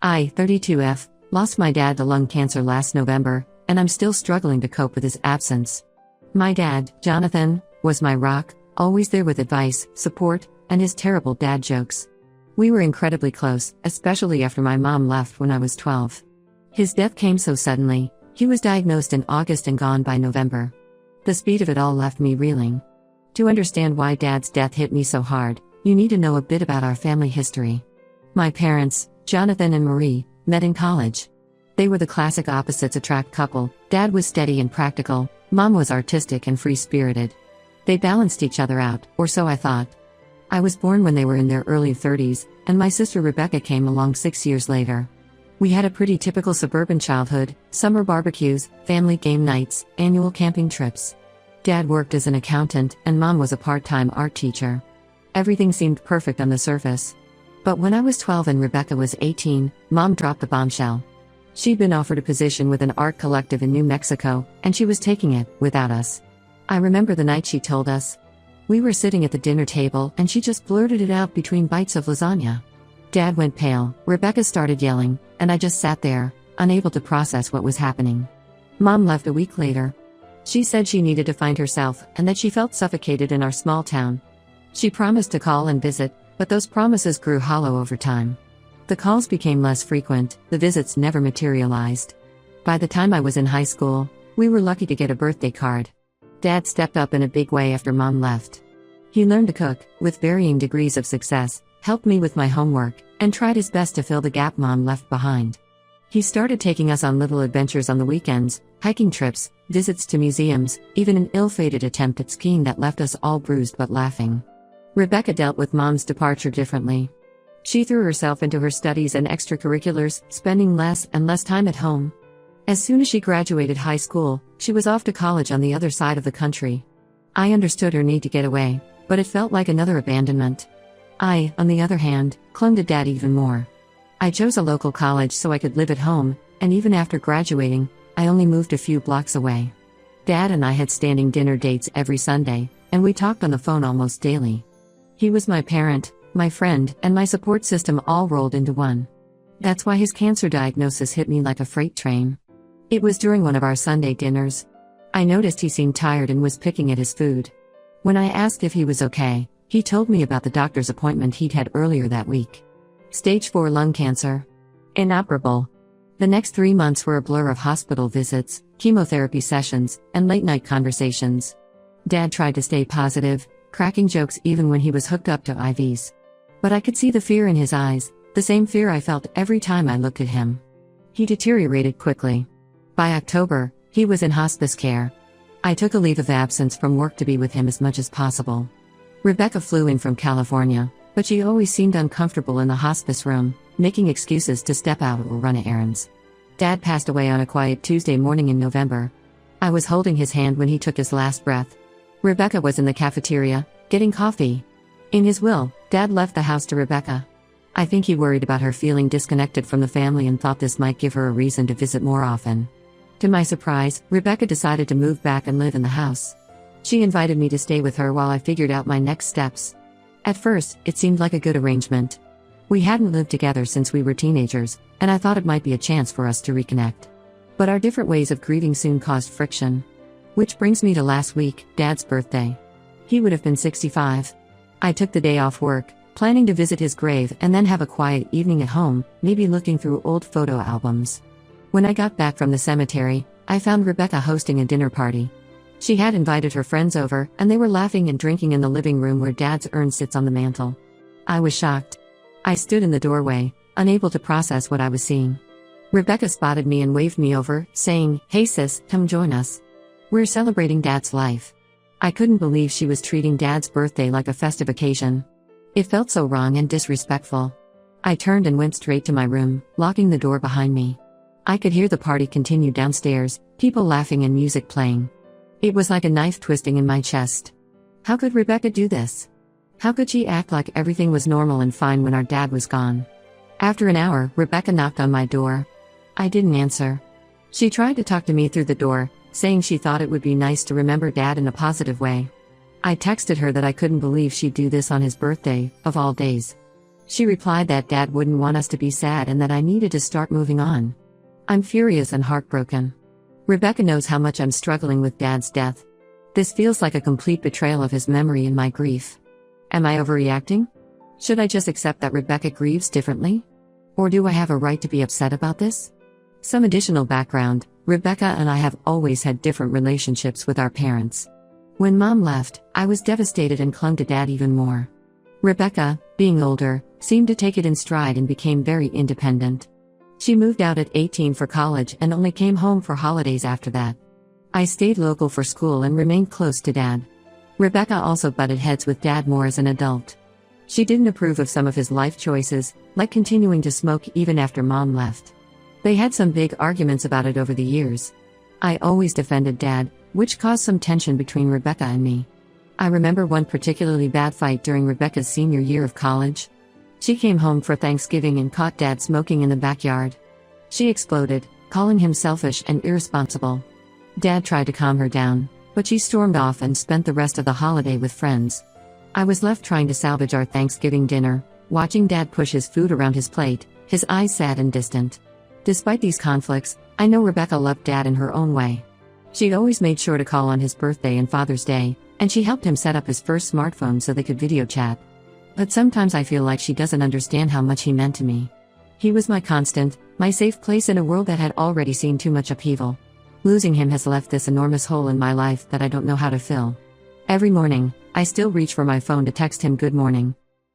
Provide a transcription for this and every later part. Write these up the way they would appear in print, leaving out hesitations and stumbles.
I, 32F, lost my dad to lung cancer last November, and I'm still struggling to cope with his absence. My dad, Jonathan, was my rock, always there with advice, support, and his terrible dad jokes. We were incredibly close, especially after my mom left when I was 12. His death came so suddenly. He was diagnosed in August and gone by November. The speed of it all left me reeling. To understand why Dad's death hit me so hard, you need to know a bit about our family history. My parents, Jonathan and Marie, met in college. They were the classic opposites attract couple. Dad was steady and practical, Mom was artistic and free-spirited. They balanced each other out, or so I thought. I was born when they were in their early 30s, and my sister Rebecca came along 6 years later. We had a pretty typical suburban childhood: summer barbecues, family game nights, annual camping trips. Dad worked as an accountant, and Mom was a part-time art teacher. Everything seemed perfect on the surface. But when I was 12 and Rebecca was 18, Mom dropped a bombshell. She'd been offered a position with an art collective in New Mexico, and she was taking it, without us. I remember the night she told us. We were sitting at the dinner table, and she just blurted it out between bites of lasagna. Dad went pale, Rebecca started yelling, and I just sat there, unable to process what was happening. Mom left a week later. She said she needed to find herself, and that she felt suffocated in our small town. She promised to call and visit, but those promises grew hollow over time. The calls became less frequent, the visits never materialized. By the time I was in high school, we were lucky to get a birthday card. Dad stepped up in a big way after Mom left. He learned to cook, with varying degrees of success, helped me with my homework, and tried his best to fill the gap Mom left behind. He started taking us on little adventures on the weekends, hiking trips, visits to museums, even an ill-fated attempt at skiing that left us all bruised but laughing. Rebecca dealt with Mom's departure differently. She threw herself into her studies and extracurriculars, spending less and less time at home. As soon as she graduated high school, she was off to college on the other side of the country. I understood her need to get away, but it felt like another abandonment. I, on the other hand, clung to Dad even more. I chose a local college so I could live at home, and even after graduating, I only moved a few blocks away. Dad and I had standing dinner dates every Sunday, and we talked on the phone almost daily. He was my parent, my friend, and my support system all rolled into one. That's why his cancer diagnosis hit me like a freight train. It was during one of our Sunday dinners. I noticed he seemed tired and was picking at his food. When I asked if he was okay, he told me about the doctor's appointment he'd had earlier that week. Stage 4 lung cancer. Inoperable. The next 3 months were a blur of hospital visits, chemotherapy sessions, and late-night conversations. Dad tried to stay positive, cracking jokes even when he was hooked up to IVs. But I could see the fear in his eyes, the same fear I felt every time I looked at him. He deteriorated quickly. By October, he was in hospice care. I took a leave of absence from work to be with him as much as possible. Rebecca flew in from California, but she always seemed uncomfortable in the hospice room, making excuses to step out or run errands. Dad passed away on a quiet Tuesday morning in November. I was holding his hand when he took his last breath. Rebecca was in the cafeteria, getting coffee. In his will, Dad left the house to Rebecca. I think he worried about her feeling disconnected from the family and thought this might give her a reason to visit more often. To my surprise, Rebecca decided to move back and live in the house. She invited me to stay with her while I figured out my next steps. At first, it seemed like a good arrangement. We hadn't lived together since we were teenagers, and I thought it might be a chance for us to reconnect. But our different ways of grieving soon caused friction. Which brings me to last week, Dad's birthday. He would have been 65. I took the day off work, planning to visit his grave and then have a quiet evening at home, maybe looking through old photo albums. When I got back from the cemetery, I found Rebecca hosting a dinner party. She had invited her friends over, and they were laughing and drinking in the living room where Dad's urn sits on the mantel. I was shocked. I stood in the doorway, unable to process what I was seeing. Rebecca spotted me and waved me over, saying, "Hey sis, come join us. We're celebrating Dad's life." I couldn't believe she was treating Dad's birthday like a festive occasion. It felt so wrong and disrespectful. I turned and went straight to my room, locking the door behind me. I could hear the party continue downstairs, people laughing and music playing. It was like a knife twisting in my chest. How could Rebecca do this? How could she act like everything was normal and fine when our dad was gone? After an hour, Rebecca knocked on my door. I didn't answer. She tried to talk to me through the door, saying she thought it would be nice to remember Dad in a positive way. I texted her that I couldn't believe she'd do this on his birthday, of all days. She replied that Dad wouldn't want us to be sad and that I needed to start moving on. I'm furious and heartbroken. Rebecca knows how much I'm struggling with Dad's death. This feels like a complete betrayal of his memory in my grief. Am I overreacting? Should I just accept that Rebecca grieves differently? Or do I have a right to be upset about this? Some additional background: Rebecca and I have always had different relationships with our parents. When Mom left, I was devastated and clung to Dad even more. Rebecca, being older, seemed to take it in stride and became very independent. She moved out at 18 for college and only came home for holidays after that. I stayed local for school and remained close to Dad. Rebecca also butted heads with Dad more as an adult. She didn't approve of some of his life choices, like continuing to smoke even after Mom left. They had some big arguments about it over the years. I always defended Dad, which caused some tension between Rebecca and me. I remember one particularly bad fight during Rebecca's senior year of college. She came home for Thanksgiving and caught Dad smoking in the backyard. She exploded, calling him selfish and irresponsible. Dad tried to calm her down, but she stormed off and spent the rest of the holiday with friends. I was left trying to salvage our Thanksgiving dinner, watching Dad push his food around his plate, his eyes sad and distant. Despite these conflicts, I know Rebecca loved Dad in her own way. She always made sure to call on his birthday and Father's Day, and she helped him set up his first smartphone so they could video chat. But sometimes I feel like she doesn't understand how much he meant to me. He was my constant, my safe place in a world that had already seen too much upheaval. Losing him has left this enormous hole in my life that I don't know how to fill. Every morning, I still reach for my phone to text him good morning.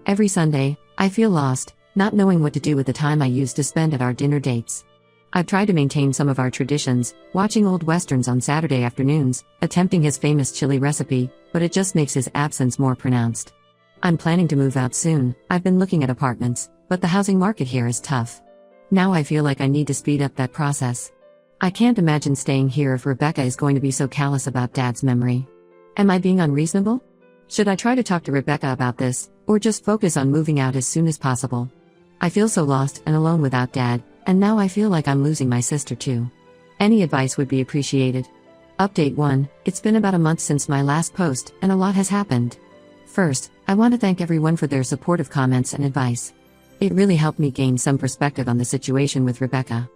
Every Sunday, I feel lost, not knowing what to do with the time I used to spend at our dinner dates. I've tried to maintain some of our traditions, watching old westerns on Saturday afternoons, attempting his famous chili recipe, but it just makes his absence more pronounced. I'm planning to move out soon. I've been looking at apartments, but the housing market here is tough. Now I feel like I need to speed up that process. I can't imagine staying here if Rebecca is going to be so callous about Dad's memory. Am I being unreasonable? Should I try to talk to Rebecca about this, or just focus on moving out as soon as possible? I feel so lost and alone without Dad, and now I feel like I'm losing my sister too. Any advice would be appreciated. Update 1: It's been about a month since my last post, and a lot has happened. First, I want to thank everyone for their supportive comments and advice. It really helped me gain some perspective on the situation with Rebecca.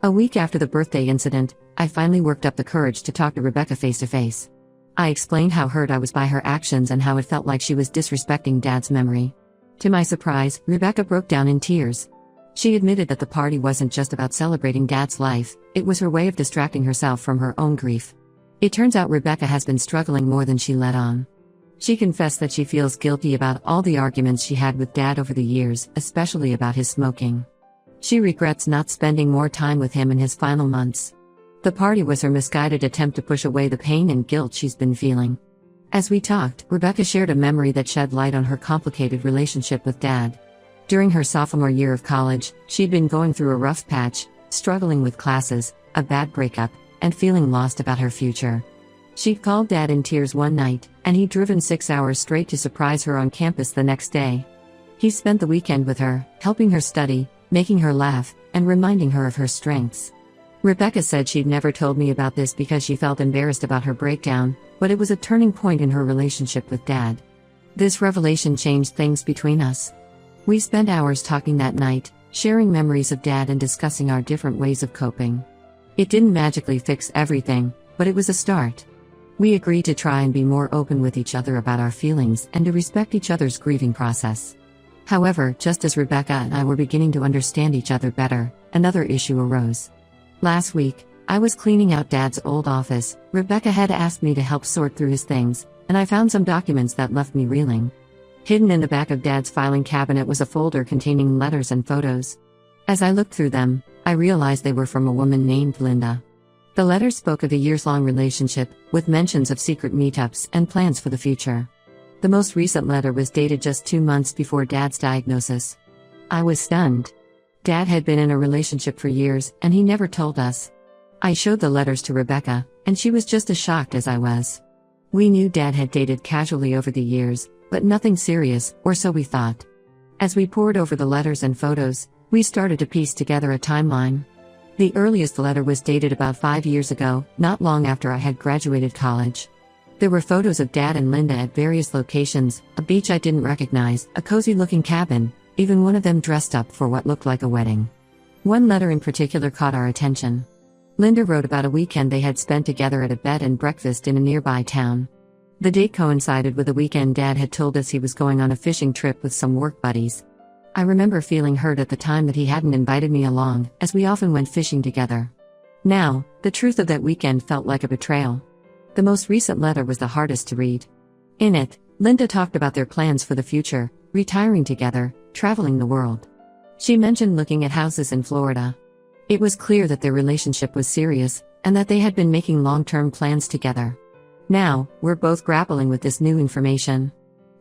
A week after the birthday incident, I finally worked up the courage to talk to Rebecca face to face. I explained how hurt I was by her actions and how it felt like she was disrespecting Dad's memory. To my surprise, Rebecca broke down in tears. She admitted that the party wasn't just about celebrating Dad's life, it was her way of distracting herself from her own grief. It turns out Rebecca has been struggling more than she let on. She confessed that she feels guilty about all the arguments she had with Dad over the years, especially about his smoking. She regrets not spending more time with him in his final months. The party was her misguided attempt to push away the pain and guilt she's been feeling. As we talked, Rebecca shared a memory that shed light on her complicated relationship with Dad. During her sophomore year of college, she'd been going through a rough patch, struggling with classes, a bad breakup, and feeling lost about her future. She'd called Dad in tears one night, and he'd driven 6 hours straight to surprise her on campus the next day. He spent the weekend with her, helping her study, making her laugh, and reminding her of her strengths. Rebecca said she'd never told me about this because she felt embarrassed about her breakdown, but it was a turning point in her relationship with Dad. This revelation changed things between us. We spent hours talking that night, sharing memories of Dad and discussing our different ways of coping. It didn't magically fix everything, but it was a start. We agreed to try and be more open with each other about our feelings and to respect each other's grieving process. However, just as Rebecca and I were beginning to understand each other better, another issue arose. Last week, I was cleaning out Dad's old office. Rebecca had asked me to help sort through his things, and I found some documents that left me reeling. Hidden in the back of Dad's filing cabinet was a folder containing letters and photos. As I looked through them, I realized they were from a woman named Linda. The letters spoke of a years-long relationship, with mentions of secret meetups and plans for the future. The most recent letter was dated just 2 months before Dad's diagnosis. I was stunned. Dad had been in a relationship for years, and he never told us. I showed the letters to Rebecca, and she was just as shocked as I was. We knew Dad had dated casually over the years, but nothing serious, or so we thought. As we pored over the letters and photos, we started to piece together a timeline. The earliest letter was dated about 5 years ago, not long after I had graduated college. There were photos of Dad and Linda at various locations: a beach I didn't recognize, a cozy-looking cabin, even one of them dressed up for what looked like a wedding. One letter in particular caught our attention. Linda wrote about a weekend they had spent together at a bed and breakfast in a nearby town. The date coincided with a weekend Dad had told us he was going on a fishing trip with some work buddies. I remember feeling hurt at the time that he hadn't invited me along, as we often went fishing together. Now, the truth of that weekend felt like a betrayal. The most recent letter was the hardest to read. In it, Linda talked about their plans for the future, retiring together, traveling the world. She mentioned looking at houses in Florida. It was clear that their relationship was serious, and that they had been making long-term plans together. Now, we're both grappling with this new information.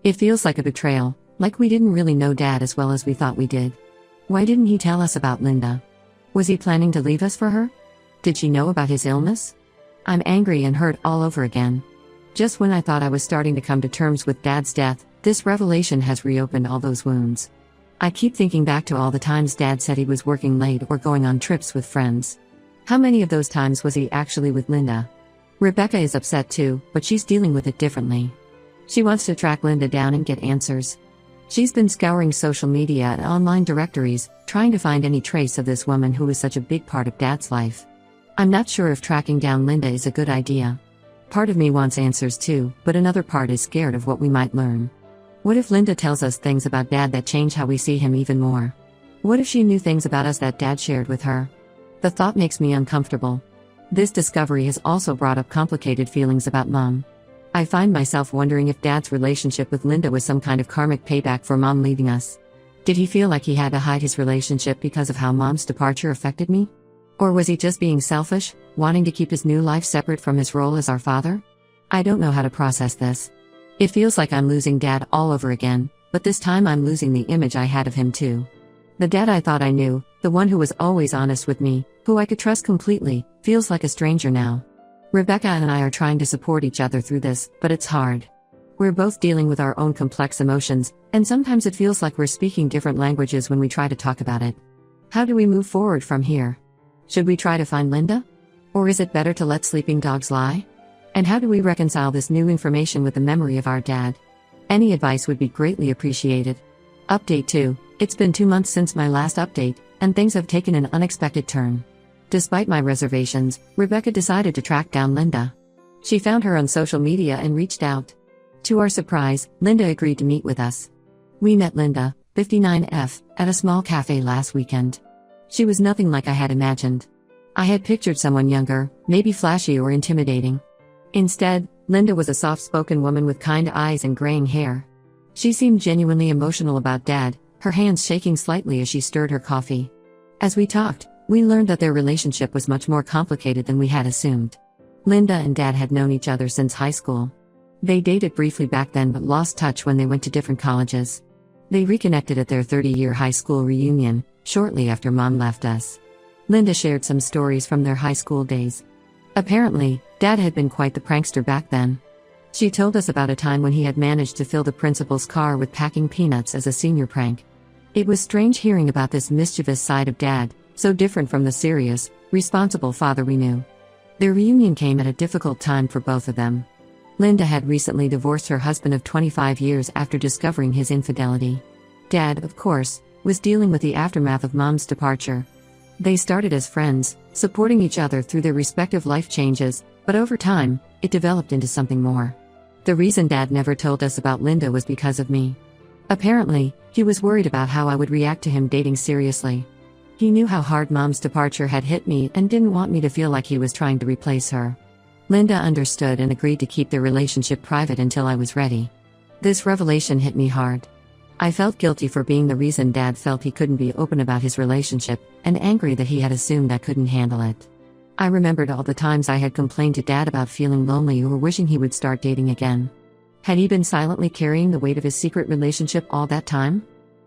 It feels like a betrayal, like we didn't really know Dad as well as we thought we did. Why didn't he tell us about Linda? Was he planning to leave us for her? Did she know about his illness? I'm angry and hurt all over again. Just when I thought I was starting to come to terms with Dad's death, this revelation has reopened all those wounds. I keep thinking back to all the times Dad said he was working late or going on trips with friends. How many of those times was he actually with Linda? Rebecca is upset too, but she's dealing with it differently. She wants to track Linda down and get answers. She's been scouring social media and online directories, trying to find any trace of this woman who was such a big part of Dad's life. I'm not sure if tracking down Linda is a good idea. Part of me wants answers too, but another part is scared of what we might learn. What if Linda tells us things about Dad that change how we see him even more? What if she knew things about us that Dad shared with her? The thought makes me uncomfortable. This discovery has also brought up complicated feelings about Mom. I find myself wondering if Dad's relationship with Linda was some kind of karmic payback for Mom leaving us. Did he feel like he had to hide his relationship because of how Mom's departure affected me? Or was he just being selfish, wanting to keep his new life separate from his role as our father? I don't know how to process this. It feels like I'm losing Dad all over again, but this time I'm losing the image I had of him too. The Dad I thought I knew, the one who was always honest with me, who I could trust completely, feels like a stranger now. Rebecca and I are trying to support each other through this, but it's hard. We're both dealing with our own complex emotions, and sometimes it feels like we're speaking different languages when we try to talk about it. How do we move forward from here? Should we try to find Linda? Or is it better to let sleeping dogs lie? And how do we reconcile this new information with the memory of our dad? Any advice would be greatly appreciated. Update 2. It's been 2 months since my last update, and things have taken an unexpected turn. Despite my reservations, Rebecca decided to track down Linda. She found her on social media and reached out. To our surprise, Linda agreed to meet with us. We met Linda, 59F, at a small cafe last weekend. She was nothing like I had imagined. I had pictured someone younger, maybe flashy or intimidating. Instead, Linda was a soft-spoken woman with kind eyes and graying hair. She seemed genuinely emotional about Dad, her hands shaking slightly as she stirred her coffee. As we talked, we learned that their relationship was much more complicated than we had assumed. Linda and Dad had known each other since high school. They dated briefly back then but lost touch when they went to different colleges. They reconnected at their 30-year high school reunion, shortly after Mom left us. Linda shared some stories from their high school days. Apparently, Dad had been quite the prankster back then. She told us about a time when he had managed to fill the principal's car with packing peanuts as a senior prank. It was strange hearing about this mischievous side of Dad, so different from the serious, responsible father we knew. Their reunion came at a difficult time for both of them. Linda had recently divorced her husband of 25 years after discovering his infidelity. Dad, of course, was dealing with the aftermath of Mom's departure. They started as friends, supporting each other through their respective life changes, but over time, it developed into something more. The reason Dad never told us about Linda was because of me. Apparently, he was worried about how I would react to him dating seriously. He knew how hard Mom's departure had hit me and didn't want me to feel like he was trying to replace her. Linda understood and agreed to keep their relationship private until I was ready. This revelation hit me hard. I felt guilty for being the reason Dad felt he couldn't be open about his relationship, and angry that he had assumed I couldn't handle it. I remembered all the times I had complained to Dad about feeling lonely or wishing he would start dating again. Had he been silently carrying the weight of his secret relationship all that time?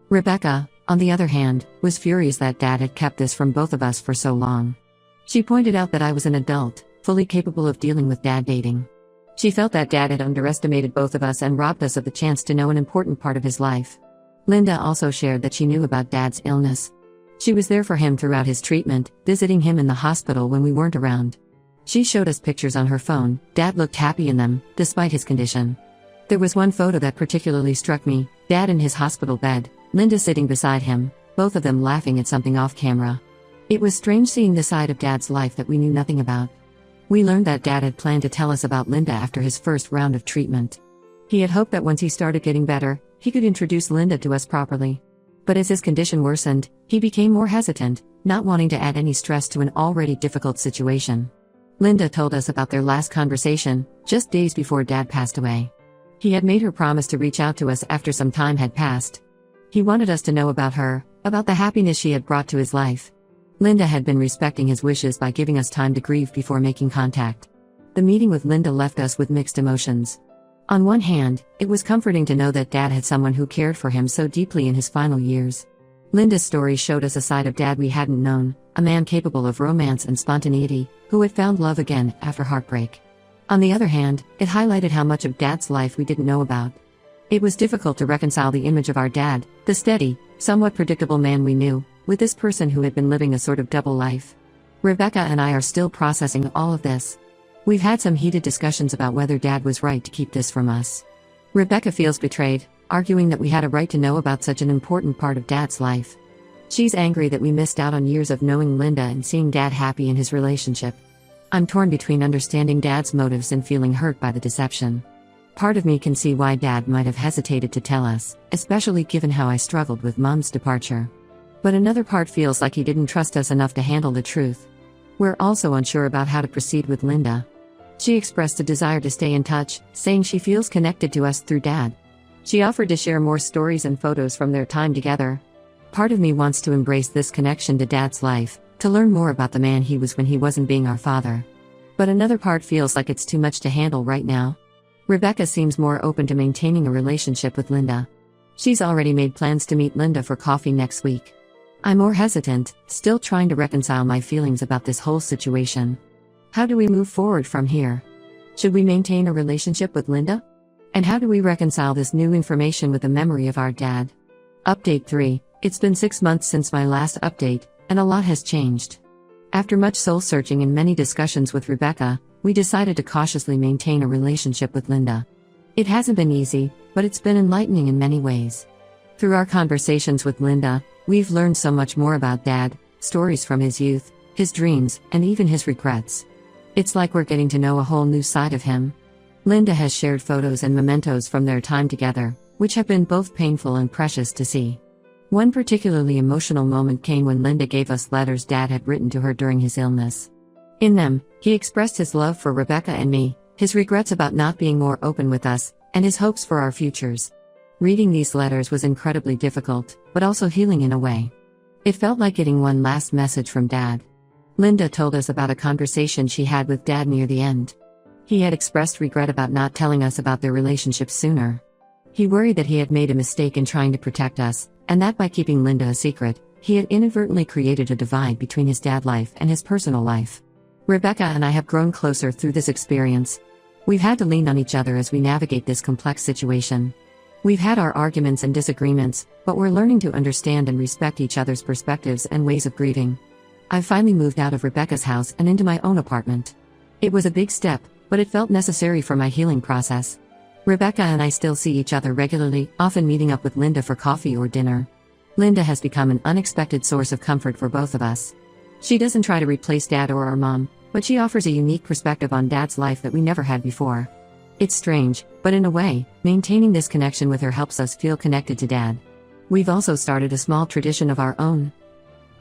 Rebecca, on the other hand, was furious that Dad had kept this from both of us for so long. She pointed out that I was an adult, fully capable of dealing with Dad dating. She felt that Dad had underestimated both of us and robbed us of the chance to know an important part of his life. Linda also shared that she knew about Dad's illness. She was there for him throughout his treatment, visiting him in the hospital when we weren't around. She showed us pictures on her phone. Dad looked happy in them, despite his condition. There was one photo that particularly struck me, Dad in his hospital bed, Linda sitting beside him, both of them laughing at something off camera. It was strange seeing the side of Dad's life that we knew nothing about. We learned that Dad had planned to tell us about Linda after his first round of treatment. He had hoped that once he started getting better, he could introduce Linda to us properly. But as his condition worsened, he became more hesitant, not wanting to add any stress to an already difficult situation. Linda told us about their last conversation, just days before Dad passed away. He had made her promise to reach out to us after some time had passed. He wanted us to know about her, about the happiness she had brought to his life. Linda had been respecting his wishes by giving us time to grieve before making contact. The meeting with Linda left us with mixed emotions. On one hand, it was comforting to know that Dad had someone who cared for him so deeply in his final years. Linda's story showed us a side of Dad we hadn't known, a man capable of romance and spontaneity, who had found love again after heartbreak. On the other hand, it highlighted how much of Dad's life we didn't know about. It was difficult to reconcile the image of our dad, the steady, somewhat predictable man we knew, with this person who had been living a sort of double life. Rebecca and I are still processing all of this. We've had some heated discussions about whether Dad was right to keep this from us. Rebecca feels betrayed, arguing that we had a right to know about such an important part of Dad's life. She's angry that we missed out on years of knowing Linda and seeing Dad happy in his relationship. I'm torn between understanding Dad's motives and feeling hurt by the deception. Part of me can see why Dad might have hesitated to tell us, especially given how I struggled with Mom's departure. But another part feels like he didn't trust us enough to handle the truth. We're also unsure about how to proceed with Linda. She expressed a desire to stay in touch, saying she feels connected to us through Dad. She offered to share more stories and photos from their time together. Part of me wants to embrace this connection to Dad's life, to learn more about the man he was when he wasn't being our father. But another part feels like it's too much to handle right now. Rebecca seems more open to maintaining a relationship with Linda. She's already made plans to meet Linda for coffee next week. I'm more hesitant, still trying to reconcile my feelings about this whole situation. How do we move forward from here? Should we maintain a relationship with Linda? And how do we reconcile this new information with the memory of our dad? Update 3. It's been 6 months since my last update, and a lot has changed. After much soul-searching and many discussions with Rebecca, we decided to cautiously maintain a relationship with Linda. It hasn't been easy, but it's been enlightening in many ways. Through our conversations with Linda, we've learned so much more about Dad, stories from his youth, his dreams, and even his regrets. It's like we're getting to know a whole new side of him. Linda has shared photos and mementos from their time together, which have been both painful and precious to see. One particularly emotional moment came when Linda gave us letters Dad had written to her during his illness. In them, he expressed his love for Rebecca and me, his regrets about not being more open with us, and his hopes for our futures. Reading these letters was incredibly difficult, but also healing in a way. It felt like getting one last message from Dad. Linda told us about a conversation she had with Dad near the end. He had expressed regret about not telling us about their relationship sooner. He worried that he had made a mistake in trying to protect us, and that by keeping Linda a secret, he had inadvertently created a divide between his dad life and his personal life. Rebecca and I have grown closer through this experience. We've had to lean on each other as we navigate this complex situation. We've had our arguments and disagreements, but we're learning to understand and respect each other's perspectives and ways of grieving. I've finally moved out of Rebecca's house and into my own apartment. It was a big step, but it felt necessary for my healing process. Rebecca and I still see each other regularly, often meeting up with Linda for coffee or dinner. Linda has become an unexpected source of comfort for both of us. She doesn't try to replace Dad or our mom, but she offers a unique perspective on Dad's life that we never had before. It's strange, but in a way, maintaining this connection with her helps us feel connected to Dad. We've also started a small tradition of our own.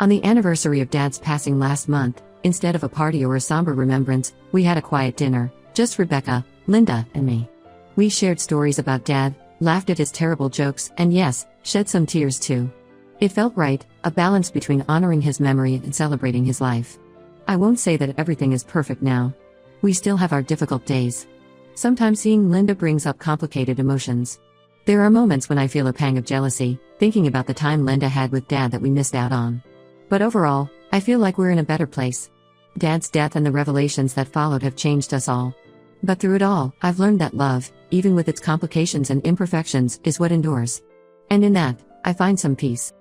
On the anniversary of Dad's passing last month, instead of a party or a somber remembrance, we had a quiet dinner, just Rebecca, Linda, and me. We shared stories about Dad, laughed at his terrible jokes, and yes, shed some tears too. It felt right, a balance between honoring his memory and celebrating his life. I won't say that everything is perfect now. We still have our difficult days. Sometimes seeing Linda brings up complicated emotions. There are moments when I feel a pang of jealousy, thinking about the time Linda had with Dad that we missed out on. But overall, I feel like we're in a better place. Dad's death and the revelations that followed have changed us all. But through it all, I've learned that love, even with its complications and imperfections, is what endures. And in that, I find some peace.